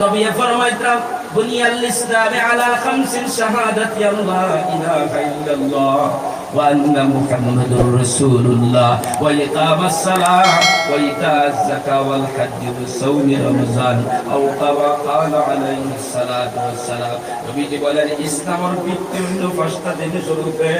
নবী ফরমাইতেন বুনিয়াল ইসলাম আলা খামসিন শাহাদাতি আল্লা ইলাহা ইল্লাল্লাহ ওয়া আন্না মুহাম্মাদুর রাসূলুল্লাহ ওয়া ইকামাস সালাত ওয়া ইতাআজ যাকাত ওয়াল হজ্জ ওয়া সাওম রমজান আও কামা ক্বালা আলাইহিস সালাতু ওয়াস সালাম। নবীজি বলেন ইসলামের ভিত্তি হলো পাঁচটা জিনিস রূপে।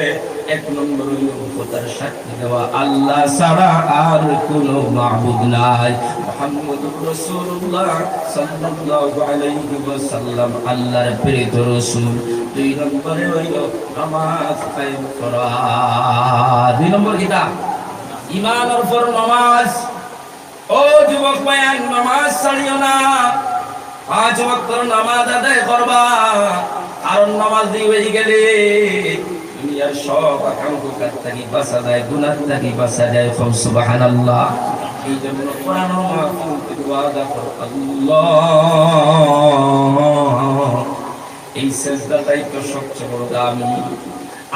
এক নম্বর হলো খোদার সাক্ষী দেওয়া আল্লাহ ছাড়া আর কোনো মাবুদ নাই, মুহাম্মাদুর রাসূলুল্লাহ সাল্লাল্লাহু আলাইহি ওয়াসাল্লাম আল্লাহর প্রেরিত রাসূল। দুই নম্বরে হইল নামাজ কায়েম করা। দুই নম্বর কিতা ঈমানের উপর নামাজ। ও যুবক ভাইয়ান, নামাজ ছাড়িও না, 5 ওয়াক্ত নামাজ আদায় করবা। কারণ নামাজ দিয়ে হয়ে গেলে দুনিয়ার সব আকাঙ্ক্ষার থেকে বাঁচা যায়, গুনাহ থেকে বাঁচা যায়। সুবহানাল্লাহ। এই জন্য কোরআন মাহফুজ ওয়াদা কর আল্লাহ, এই সেজদাটাই তো সবচেয়ে বড় দামি।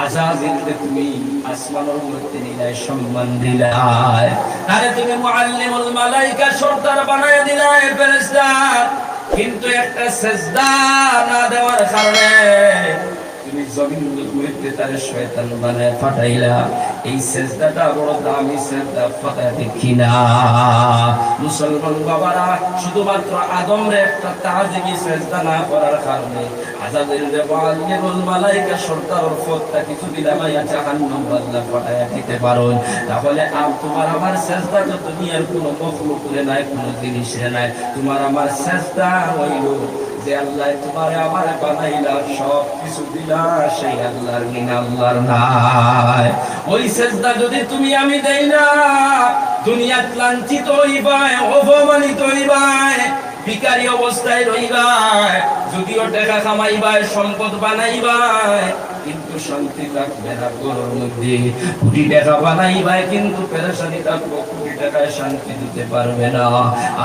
আজাজিলকে তুমি আসমানের মধ্যে নিলাই, সম্মান দিলাই, আরে তুমি মুআল্লিমুল মালায়েকা সরদার বানায় দিলাই, ফেরেশতা। কিন্তু একটা সেজদা না দেওয়ার কারণে তুমি জমিনের মধ্যে তারে শয়তান বানায় ফাটাইলা। এই সেজদাটা বড় দামি সেজদা, ফাটা দেখি না মুসলমান বাবারা। শুধুমাত্র আদমরে একটা তাজিমি সেজদা না করার কারণে আজাদের মুআল্লিমুল মালায়েকা সরদারের ফতটা কিছু দিলামাইয়া জাহান্নাম আল্লাহ ফাটায়া দিতে পারো। তাহলে তোমার আমার সেজদা তো দুনিয়ার কোনো মখলুকের নাই, কোনো জিনিসের নাই। তোমার আমার সেজদা হইল যে আল্লাহ তোমারে আমার বানাইলা, সব কিছু দিলা, সেই আল্লাহর বিন আল্লাহর নাই। ওই সেজদা যদি তুমি আমি দেই না, দুনিয়াত লাঞ্ছিত হইবাই, অপমানিত হইবাই, ভিখারি অবস্থায় রইবাই। যদিও টাকা কামাইবাই, সম্পদ বানাইবাই, কিন্তু শান্তি থাকবে না ঘরের মধ্যে। কোটি টাকা বানাইবাই, কিন্তু পেরেশানি থাকবো, কোটি টাকায় শান্তি দিতে পারবে না।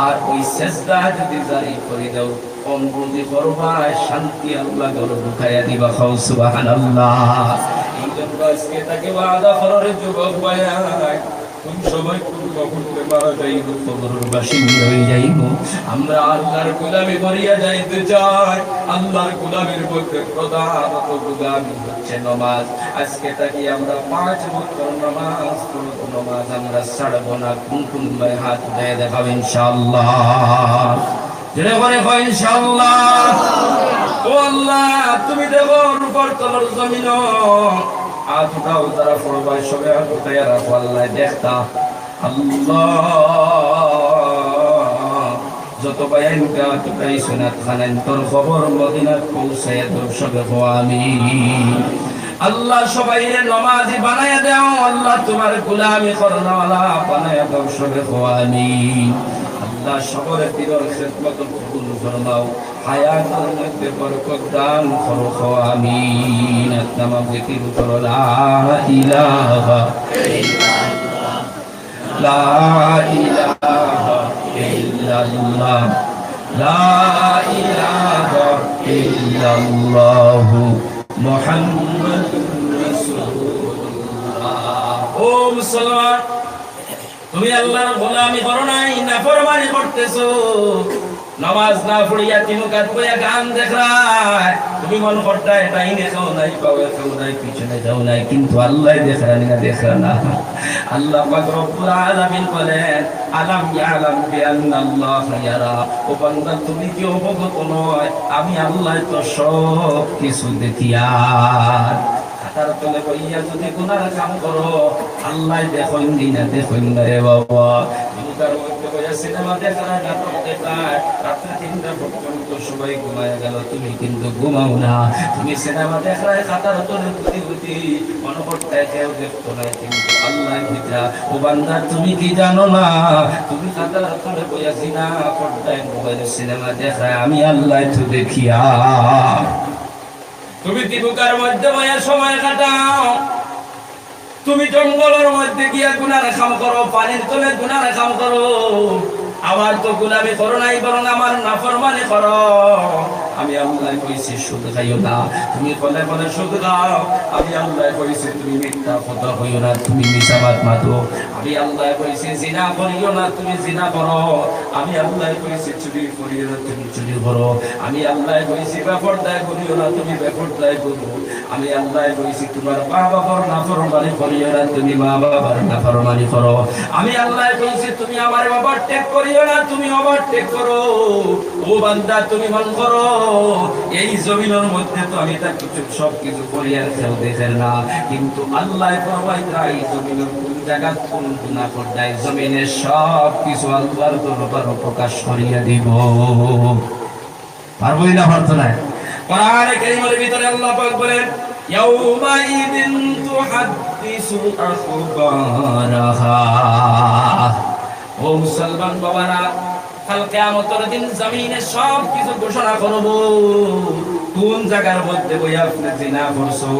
আর ওই সেজদা যদি জারি করে দাও, অনুভূতি করবা, শান্তি আল্লাহ ঘরে ঢুকাইয়া দিবা। খাও সুবহানাল্লাহ। এই জন্য আজকে তাকে ওয়াদা করার যুবক ভাই, কোন সময় কোন কবরে মারা যাইব, কবরের বাসিন্দা হয়ে যাইব। আমরা আল্লাহর গোলামি করিয়া যাইতে চাই। আল্লাহর গোলামির মধ্যে প্রধানত গোলামি হচ্ছে নামাজ। আজকে তাকে আমরা 5 ওয়াক্ত নামাজ পড়ব, নামাজ আমরা ছাড়বো না। কোন কোন ভাই হাত উঠায় দেখাব ইনশাআল্লাহ। জেনে করে হয় ইনশাআল্লাহ। ও আল্লাহ, তুমি দেব উপর তলর জমিন হাত উঠাও, যারা পড়বাই সবে হাত উঠাইয়া রাখো। আল্লাহ দেখতা আল্লাহ, যত বায়ান হাত উঠাইছো না খানেন তোর খবর মদিনাত পৌঁছাইয়া তোর সবে আমিন। আল্লাহ সবাই নামাজি বানাইয়া দাও। আল্লাহ তোমার গোলামি করনেওয়ালা বানাইয়া দাও সবে আমিন। আল্লাহ সবরে পীরের খিদমত কবুল ফরমাও, হায়াতের মধ্যে বরকত দান করো। আমিন। তামাম জিকির করো লা ইলাহা ইল্লাল্লাহ, লা ইলাহা ইল্লাল্লাহ, লা ইলাহা ইল্লাল্লাহ মুহাম্মাদুর রাসূলুল্লাহ। ও মুসলমান, তুমি আল্লাহর গোলামি করো নাই, নাফরমানি করতেছো। নামাজ না পড়িয়া তিনকাত বইয়া গান দেখায়, তুমি মন করতা এটা ইনে খাও নাই, পাওয়া খাও নাই, পিছনে যাও নাই, কিন্তু আল্লাহ দেখানি না, দেখা না। আল্লাহ পাক রব্বুল আলামিন বলেন আলাম ইয়ালাম বিআন্নাল্লাহ ইয়ারা। ও বান্দা, তুমি কি অবগত নয় আমি আল্লাহ তো সব কিছু দেখিয়া। তার তলে বইয়া যদি গুনার কাম করো, আল্লাহ দেখুন দিনা, দেখুন না রে বাবা। তার মধ্যে বইয়া সিনেমা দেখার, নাটক দেখার, রাত্রে 3টা পর্যন্ত সবাই ঘুমায় গেল, তুমি কিন্তু ঘুমাও না। তুমি সিনেমা দেখায় খাতার তলে গুতি মনে করতে কেউ দেখতো না, কিন্তু আল্লাহ ভিতরা। ও বান্দা, তুমি কি জানো না তুমি খাতার তলে বইয়া সিনা পর্দায় মোবাইলে সিনেমা দেখায়, আমি আল্লাহ তো দেখিয়া। তুমি দিবুকার মধ্যে বইয়া সময় কাটাও, তুমি জঙ্গলের মধ্যে গিয়া গুনার কাম করো, পানির তলে গুনার কাম করো। আমার তো গোলামি করো নাই, বরং আমার নাফরমানি করো। আমি আল্লাহ কইছি সুদ খাইও না, তুমি বলে বলে সুদ খাও। আমি আল্লাহ কইছি তুমি মিথ্যা কথা হইও না, তুমি মিছাবাদ মাতো। আমি আল্লাহ কইছি জিনা করিও না, তুমি জিনা করো। আমি আল্লাহ কইছি চুরি করিও না, তুমি চুরি করো। আমি আল্লাহ কইছি বেপরদায় করিও না, তুমি বেপরদায় করো। আমি আল্লাহ কইছি তোমার মা বাবার নাফরমানি করিও না, তুমি মা বাবার নাফরমানি করো। আমি আল্লাহ কইছি তুমি আমার ওভারটেক করিও না, তুমি ওভারটেক করো। ও বান্দা তুমি মন করো, এই জমিনের মধ্যে তো আমি তার কিছু সব কিছু করি আর কেউ দেখেন না, কিন্তু আল্লাহ ফরমায় তাই জমিনের কোন জায়গা কোন গুনাহ করতে জমিনের সব কিছু আল্লাহর দরবারে প্রকাশ করিয়া দিব। পারবোই না, পারতো না। কোরআনে কারীমের ভিতরে আল্লাহ পাক বলেন ইয়াউমাইদিন তুহাদ্দিসু আখবারাহা। ও মুসলমান বাবারা, কাল কিয়ামতের দিন জমিনে সব কিছু ঘোষণা করব। কোন জায়গার মধ্যে বইয়া আপনি জিনা করছো,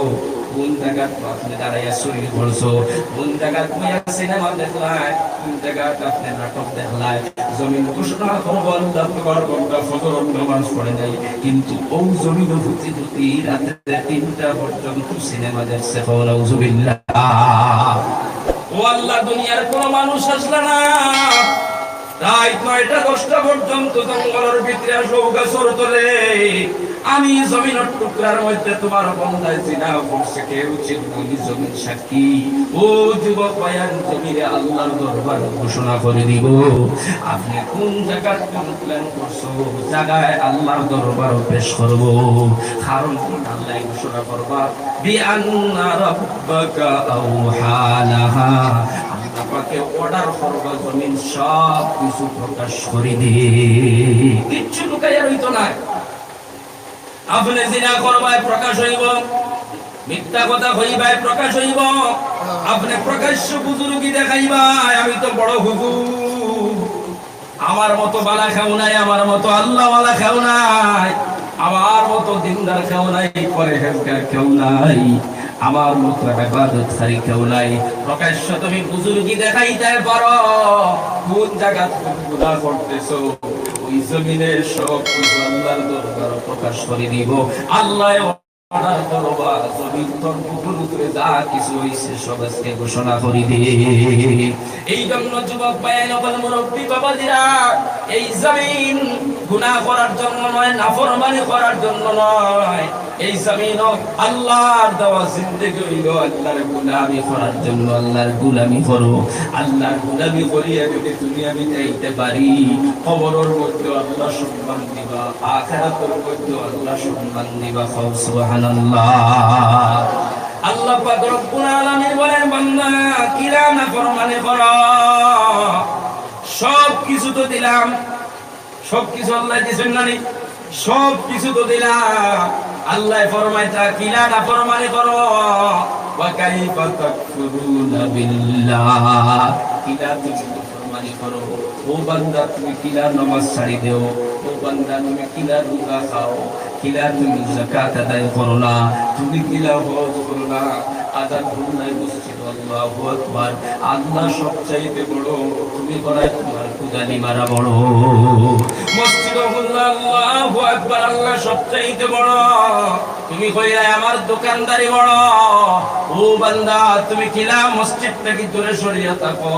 কোন জায়গায় আপনি দাঁড়াইয়া চুরি করছো, কোন জায়গায় বইয়া সিনেমা দেখলাই, কোন জায়গায় আপনি নাটক দেখলাই, জমিন ঘোষণা করব আল্লাহ তোমার ঘন্টা ফজর নামাজ পড়ে নাই, কিন্তু ও জমিন হুতি হুতি রাতে 3টা পর্যন্ত সিনেমা দেখছে। নাউজুবিল্লাহ। ও আল্লাহ, দুনিয়ার কোন মানুষ আসলে না, রাত 9টা 10টা পর্যন্ত জঙ্গলের ভিতরে গাছের তলে আমি জমিনের টুকরার মধ্যে তোমার বন্দায় জিনা করছে, কেউ চিন্তি জমিন সাক্ষী। ও যুবক ভাইয়ান, জমিনে আল্লাহর দরবার ঘোষণা করে দিব আপনি কোন জায়গায় কোন প্ল্যান করছো, জায়গায় আল্লাহর দরবার পেশ করব। কারণ আল্লাহ ঘোষণা করবা বিআন্না রাব্বাকা আওহালাহা, আপনাকে অর্ডার করবা জমিন সব কিছু প্রকাশ করে দে, কিচ্ছু লুকাইয়া রইত না। আপনি জিনা করবায় প্রকাশ হইব, মিথ্যা কথা হইবায় প্রকাশ হইব, আপনি প্রকাশ্য বুজুর্গি দেখাইবাই আমি তো বড় হুজুর, আমার মতো বালা খাও নাই, আমার মতো আল্লাহ ওয়ালা খাও নাই, আমার মতো দিনদার খাও নাই, পরহেজগার খাও নাই, আমার মতো ইবাদতকারী কেউ নাই। প্রকাশ্য তুমি বুজুর্গি দেখাইতে পারো, কোন জায়গা তুমি গুনাহ করতেছো ওই জমিনের সব কিছু আল্লাহর দরবারে প্রকাশ করে দিব। আল্লাহ অর্ডার করবা জমিন তোর বুকুর উপরে যা কিছু হইছে সব আজকে ঘোষণা করে দে। এই জন্য যুবক ভাই নবল মুরব্বী বাবাজিরা, এই জমিন গুনাহ করার জন্য নয়, নাফরমানি করার জন্য নয়, এই জমিন আল্লাহর দেওয়া জিন্দেগি হইল আল্লাহর গোলামি করার জন্য। আল্লাহর গোলামি করো, আল্লাহর গোলামি করিয়া যদি তুমি আমি যাইতে পারি, কবরের মধ্যে আল্লাহ সম্মান দিবা, আখিরাতের মধ্যে আল্লাহ সম্মান দিবা। সুবহানাল্লাহ। আল্লাহ পাক রব্বুল আলামিন বলেন বান্দা কিরা নাফরমানি করো, সব কিছু তো দিলাম, সব কিছু আল্লাহ দিয়েছেন না, সব কিছু তো দিলাম। আল্লাহ ফরমায় তা কিলা নাফরমানি করো, ওয়া কাইফা তাকফুরুনা বিল্লাহ, কিলা তুমি নাফরমানি করো। ও বান্দা তুমি কিলা নামাজ ছাড়ি দেও, ও বান্দা তুমি কিলা রোজা খাও, কিলা তুমি যাকাত আদায় করো না, তুমি কিলা হজ করো না, আজান নাই মসজিদ আল্লাহু আকবার, আল্লাহ সবচাইতে বড়, তুমি করায় তোমার কুদানি মারা বড়। মসজিদ আল্লাহু আকবার, আল্লাহ সবচাইতে বড়, তুমি কইরায় আমার দোকানদারি বড়। ও বান্দা তুমি কিলা মসজিদ থেকে দূরে সরিয়া থাকো,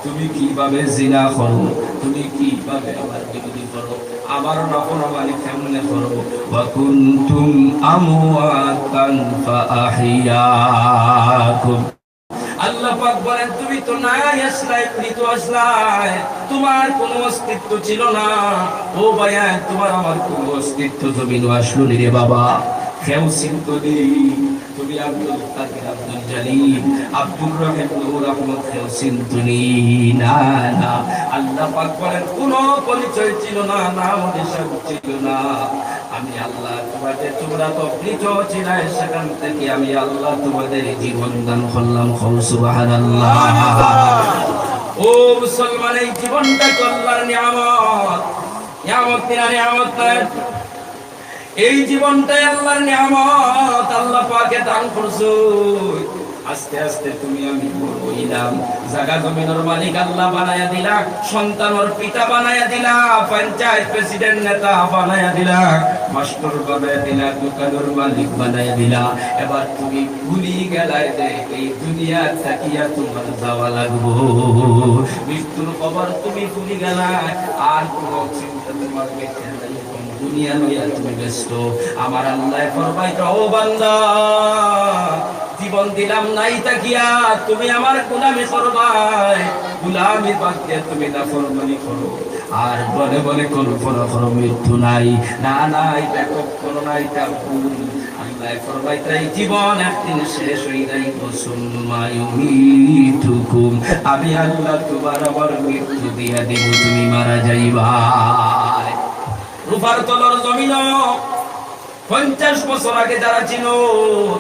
তুমি কিভাবে জিনা করো, তুমি কিভাবে আমার বিরোধী করো, আমার নাফরমানি কেমনে করো। ওয়া কুনতুম আমওয়াতান ফাআহিয়াকুম, আল্লাহ পাক বলেন তুমি তো নাই আসলাই, মৃত আসলাই, তোমার কোনো অস্তিত্ব ছিল না। ও ভাইয়া, তোমার আমার কোনো অস্তিত্ব জমিন আসলো রে বাবা, কেউ চিন্ত নেই। তুমি আব্দুল কাদের, আব্দুল জলিল, আব্দুর রহিম, নূর আহমদ কেউ চিন্তনি না, না। আল্লাহ পাক বলেন কোনো পরিচয় ছিল না, নাম নিশান ছিল না। আমি আল্লাহ তোমাদের, তোমরা তো মৃত ছিলে, সেখান থেকে আমি আল্লাহ তোমাদের জীবন দান করলাম। সুবহানাল্লাহ। ও মুসলমান, এই জীবনটা তো আল্লাহর নিয়ামত, নিয়ামত না নিয়ামত নয়, এই জীবনটাই আল্লাহর নিয়ামত, আল্লাহ পাকে দান করছো। আস্তে আস্তে তুমি আমি বড় হইলাম, জায়গা জমিনের মালিক আল্লাহ বানায়া দিলা, সন্তানের পিতা বানায়া দিলা, পঞ্চায়েত প্রেসিডেন্ট নেতা বানায়া দিলা, মাস্টার বানায় দিলা, দোকানের মালিক বানায় দিলা, এবার তুমি ভুলি গেলাই যে এই দুনিয়া থাকিয়া তোমার যাওয়া লাগবো। মৃত্যুর খবর তুমি ভুলি গেলাই, আর কোনো চিন্তা তোমার পেটে নাই, দুনিয়া লইয়া তুমি ব্যস্ত। আমার আল্লাহ ফরমাইতো, ও বান্দা, জীবন দিলাম নাই তাকিয়া তুমি আমার গোলামি করবাই, গোলামি বাদ দিয়ে তুমি নাফরমানি করো, আর বলে বলে কল্পনা করো মৃত্যু নাই। না নাই, ব্যাপক কোনো নাই, তা ভুল। আল্লাহ ফরমাইতো, এই জীবন একদিন শেষ হয়ে যাইব, সুম্মা ইউমীতুকুম, আমি আল্লাহ তোমার আবার মৃত্যু দিয়া দিব, তুমি মারা যাইবা। রূপার তলর জমিন 50 বছর আগে যারা ছিল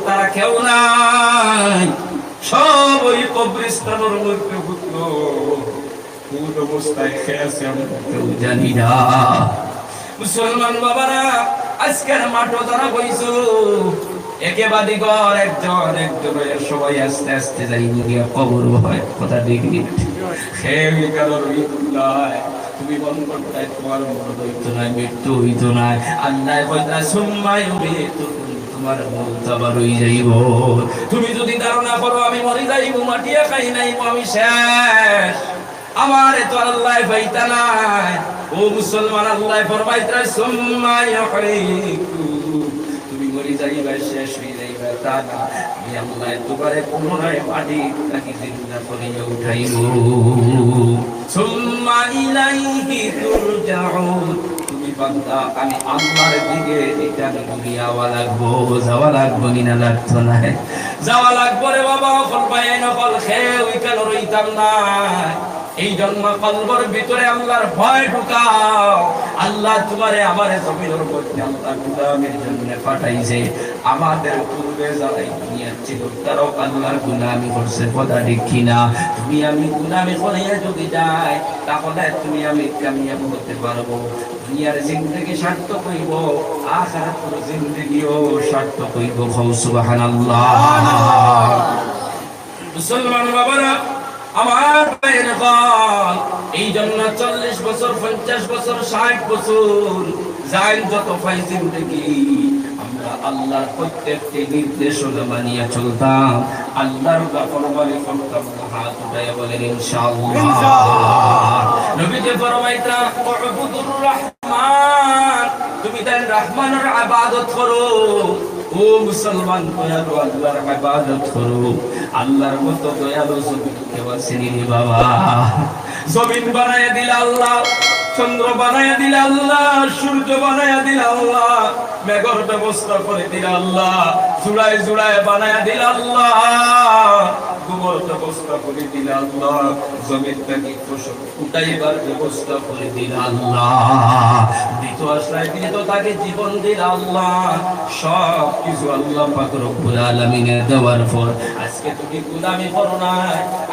তারা কেউ নাই, সব ওই কবরস্থানের মধ্যে ঘুরলো। কোন অবস্থায় খেয়েছে আমরা কেউ জানি না। মুসলমান বাবারা, আজকের মাঠও যারা বইছো, একেবারে ঘর একজন একজন সবাই আস্তে আস্তে যাই গিয়া কবর হয়। কথা দেখি খেয়ে গেল রহিমুল্লাহ, তুমি বন্ধ করতে তোমার মরণ হইতো না, মৃত্যু হইতো না। আল্লাহ কইতা, সুম্মা ইউমীতুকুম, তোমার মওত আবার হই যাইব। তুমি যদি ধারণা করো আমি মরে যাইব, মাটিয়া খাই নাই, আমি শেষ, আমার তো আল্লাহ পাইতা নাই। ও মুসলমান, আল্লাহ ফরমাইতা, সুম্মা ইউহয়িকুম, তুমি মরে যাইবা, শেষ হই যাইবা, তা না, আমি আল্লাহ তোমারে পুনরায় মাটি থেকে জিন্দা করে উঠাইব। সুম্মা ইলাইহি তুরজাউন, তুমি বান্দা আমি আল্লাহর দিকে রিটার্ন করিয়াওয়া লাগবো। যাওয়া লাগবো কিনা? লাগতো না, যাওয়া লাগবো রে বাবা। ফরমায় নকল খেয়ে ওই কেন রইতাম না। এই জন্ম কলবর ভিতরে আল্লাহর ভয় ঢুকাও। আল্লাহ তোমারে আমারে জমিনের মধ্যে আল্লাহ গোলামের জন্য পাঠাইছে। আমাদের পূর্বে যারা দুনিয়ার ছিল তারাও আল্লাহর গোলামি করছে। কথা ঠিক কিনা? তুমি আমি গোলামি করে যদি যাই, তাহলে তুমি আমি কামিয়াব হতে পারবো। দুনিয়ার জিন্দেগি সার্থক হইব, আখিরাতের জিন্দেগিও সার্থক হইব। সুবহানাল্লাহ। মুসলমান বাবারা, আমার ভাইয়ের হল, এই জন্য 40 বছর 50 বছর 60 বছর যাই যত পাই জিন্দেগি, আমরা আল্লাহর প্রত্যেকটি নির্দেশনা মানিয়ে চলতাম, আল্লাহর ফরমানে করতাম। হাত উঠাইয়া বলেন ইনশাআল্লাহ। নবীজি ফরমাইতা, উবুদুর রহমান, তুমি তাই রহমানের ইবাদত করো। ও মুসলমান, দয়ালু আল্লাহর ইবাদত করো। আল্লাহর মতো দয়ালু জমিন কেউ আসেনি রে বাবা। জমিন বানায়া দিল আল্লাহ, চন্দ্র বানায়া দিল আল্লাহ, সূর্য বানায়া দিল আল্লাহ, মেঘের ব্যবস্থা করে দিল আল্লাহ, জুড়ায় জুড়ায় বানায়া দিল আল্লাহ, গোবর ব্যবস্থা করে দিল আল্লাহ, জমিনটাকে ফসল উঠাইবার ব্যবস্থা করে দিল আল্লাহ, মৃত আশ্রয় দিল তাকে জীবন দিল আল্লাহ। সব কিছু আল্লাহ পাক রব্বুল আলামিনের দেওয়ার পর আজকে তুমি গোলামি করো না,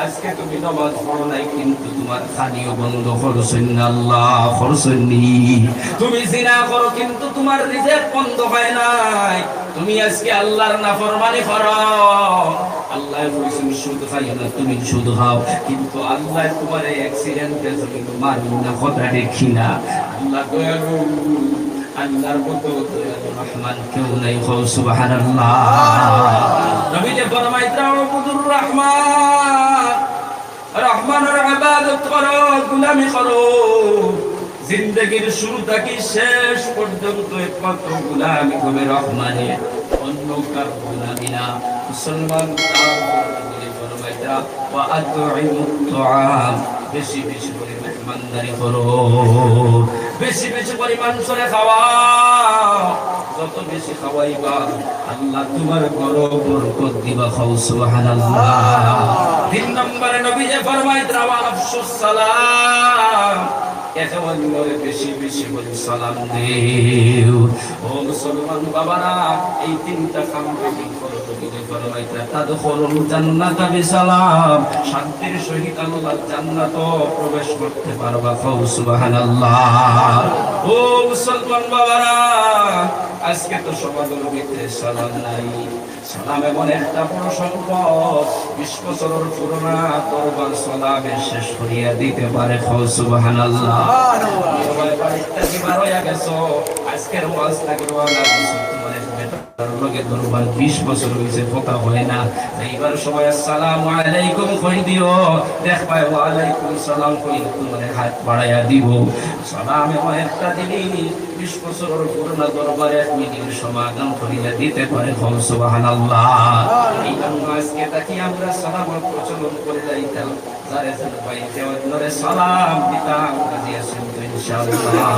আজকে তুমি নামাজ পড়ো নাই, কিন্তু তোমার খানিও বন্ধ করছেন না আল্লাহ, করছেন নি। তুমি জিনা করো কিন্তু তোমার রিজিক বন্ধ হয় নাই। তুমি আজকে আল্লাহর নাফরমানি করো, আল্লাহ বলেছেন সুদ খাইও না, তুমি সুদ খাও, কিন্তু আল্লাহ তোমার অ্যাক্সিডেন্টে যদি মারুন না। কথা দেখি না? আল্লাহ দয়ালু, আল্লাহর মতো দয়ালু রহমান কেউ নাই। সুবহানাল্লাহ। নবী যে ফরমাইতা, উবুদুর রহমান, রহমানের ইবাদত করো, গোলামি করো। জিন্দেগীর শুরু থেকে শেষ পর্যন্ত একমাত্র গোলামি হবে রহমানের, অন্য কারো গোলামি না। মুসলমান ফরমাইতা, ওয়া আতইমুত তুআম, বেশি বেশি করে মেহমানদারি করো, বেশি বেশি করে মানুষরে খাওয়াও। যত বেশি খাওয়াইবা আল্লাহ তোমার ঘরে বরকত দিবা। সুবহানাল্লাহ। 3 নম্বরে নবী যে ফরমাইতা, ওয়া আফশুস সালাম, একেবারে বেশি বেশি করে সালাম দিও। ও মুসলমান বাবারা, এই 3টা কাম যদি করো তুমি ফরমাইতা, তাদখুলুল জান্নাতা বিসালাম, শান্তির সহিত আল্লাহর জান্নাত প্রবেশ করতে পারবা। সুবহানাল্লাহ। ও মুসলমান বাবারা, আজকে তো সমাজের ভিতরে সালাম নাই। সালাম এমন একটা বড় সম্পদ, 20 বছরের পুরোনা তরবার সালামে শেষ করিয়া দিতে পারে। সুবহানাল্লাহ। আজকের ওয়াজ লাগে ওয়ালা তোমাদের বেটার লগে দরবার 20 বছর হইছে কথা হয় না, এইবার সবাই আসসালামু আলাইকুম কই দিও, দেখবাই ওয়া আলাইকুম সালাম কই তোমারে হাত বাড়ায়া দিব। সালামে একটা দিলি 20 বছরের পুরনো দরবারে 1 মিনিটের সমাধান করিয়া দিতে পারে। সুবহানাল্লাহ। এই জন্য আজকে তাকি আমরা সালামের প্রচলন করে যাইতাম, যারে যারে বাইতে ওরে সালাম দিতাম, কাজী আছেন তো ইনশাআল্লাহ।